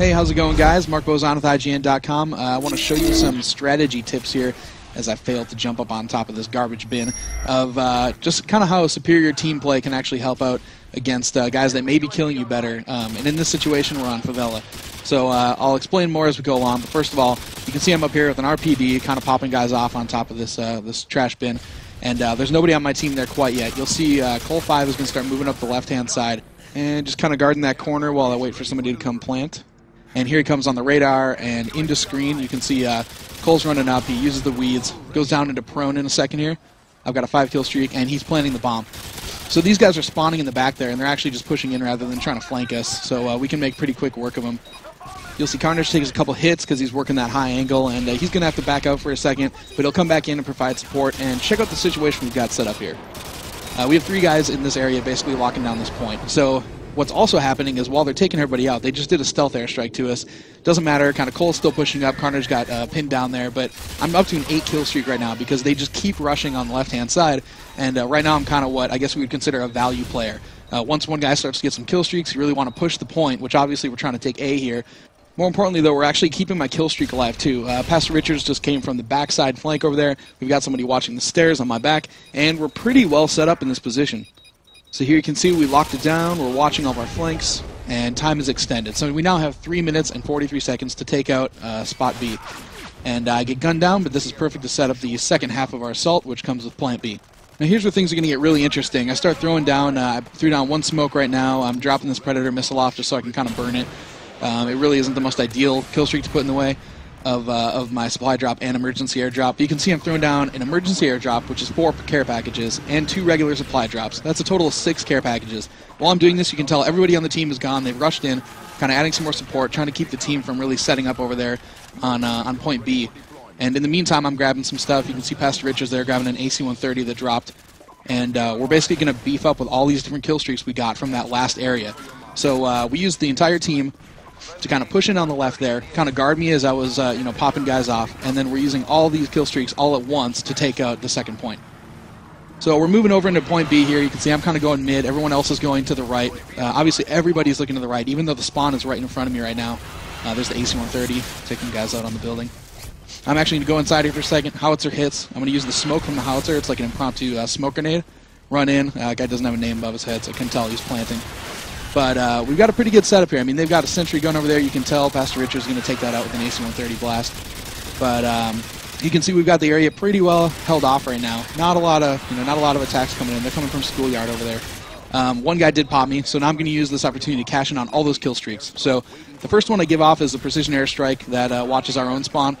Hey, how's it going, guys? Mark Bozon with IGN.com. I want to show you some strategy tips here as I failed to jump up on top of this garbage bin of just kind of how superior team play can actually help out against guys that may be killing you better. And in this situation, we're on Favela. So I'll explain more as we go along. But first of all, you can see I'm up here with an RPD, kind of popping guys off on top of this this trash bin. And there's nobody on my team there quite yet. You'll see Cole 5 is going to start moving up the left-hand side and just kind of guarding that corner while I wait for somebody to come plant. And here he comes on the radar and into screen. You can see Cole's running up. He uses the weeds. Goes down into prone in a second here. I've got a 5-kill streak, and he's planting the bomb. So these guys are spawning in the back there, and they're actually just pushing in rather than trying to flank us. So we can make pretty quick work of them. You'll see Carnage takes a couple hits because he's working that high angle, and he's going to have to back out for a second, but he'll come back in and provide support. And check out the situation we've got set up here. We have 3 guys in this area basically locking down this point. So what's also happening is while they're taking everybody out, they just did a stealth airstrike to us. Doesn't matter, kind of Cole's still pushing up, Carnage got pinned down there, but I'm up to an 8-kill streak right now because they just keep rushing on the left-hand side, and right now I'm kind of what I guess we would consider a value player. Once one guy starts to get some kill streaks, you really want to push the point, which obviously we're trying to take A here. More importantly, though, we're actually keeping my kill streak alive, too. Pastor Richards just came from the backside flank over there. We've got somebody watching the stairs on my back, and we're pretty well set up in this position. So here you can see we locked it down, we're watching all of our flanks, and time is extended. So we now have 3 minutes and 43 seconds to take out Spot B. And I get gunned down, but this is perfect to set up the second half of our assault, which comes with Plant B. Now here's where things are going to get really interesting. I start throwing down, I threw down 1 smoke right now. I'm dropping this Predator missile off just so I can kind of burn it. It really isn't the most ideal kill streak to put in the way of my supply drop and emergency airdrop. But you can see I'm throwing down an emergency airdrop, which is 4 care packages, and 2 regular supply drops. That's a total of 6 care packages. While I'm doing this, you can tell everybody on the team is gone. They've rushed in, kind of adding some more support, trying to keep the team from really setting up over there on point B. And in the meantime, I'm grabbing some stuff. You can see Pastor Richards there grabbing an AC-130 that dropped. And we're basically going to beef up with all these different kill streaks we got from that last area. So we used the entire team to kind of push in on the left there, kind of guard me as I was popping guys off, and then we're using all these kill streaks all at once to take out the second point. So we're moving over into point B here. You can see I'm kind of going mid. Everyone else is going to the right. Obviously, everybody's looking to the right, even though the spawn is right in front of me right now. There's the AC-130 taking guys out on the building. I'm actually going to go inside here for a second. Howitzer hits. I'm going to use the smoke from the howitzer. It's like an impromptu smoke grenade. Run in. Guy doesn't have a name above his head, so I can tell he's planting. But we've got a pretty good setup here. I mean, they've got a sentry gun over there. You can tell Pastor Richards is going to take that out with an AC-130 blast. But you can see we've got the area pretty well held off right now. Not a lot of attacks coming in. They're coming from Schoolyard over there. One guy did pop me, so now I'm going to use this opportunity to cash in on all those kill streaks. So the first one I give off is the precision airstrike that watches our own spawn.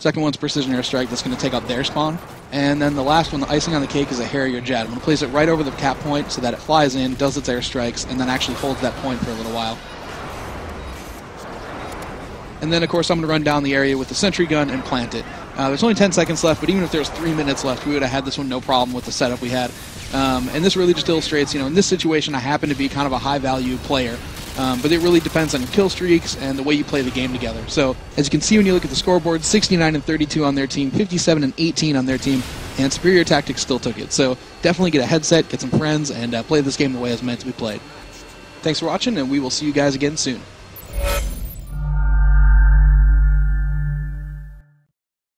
Second one's precision airstrike that's going to take out their spawn. And then the last one, the icing on the cake, is a Harrier jet. I'm going to place it right over the cap point so that it flies in, does its airstrikes, and then actually holds that point for a little while. And then, of course, I'm going to run down the area with the sentry gun and plant it. There's only 10 seconds left, but even if there's 3 minutes left, we would have had this one no problem with the setup we had. And this really just illustrates, in this situation, I happen to be kind of a high-value player. But it really depends on your kill streaks and the way you play the game together. So, as you can see when you look at the scoreboard, 69 and 32 on their team, 57 and 18 on their team, and Superior Tactics still took it. So, definitely get a headset, get some friends, and play this game the way it's meant to be played. Thanks for watching, and we will see you guys again soon.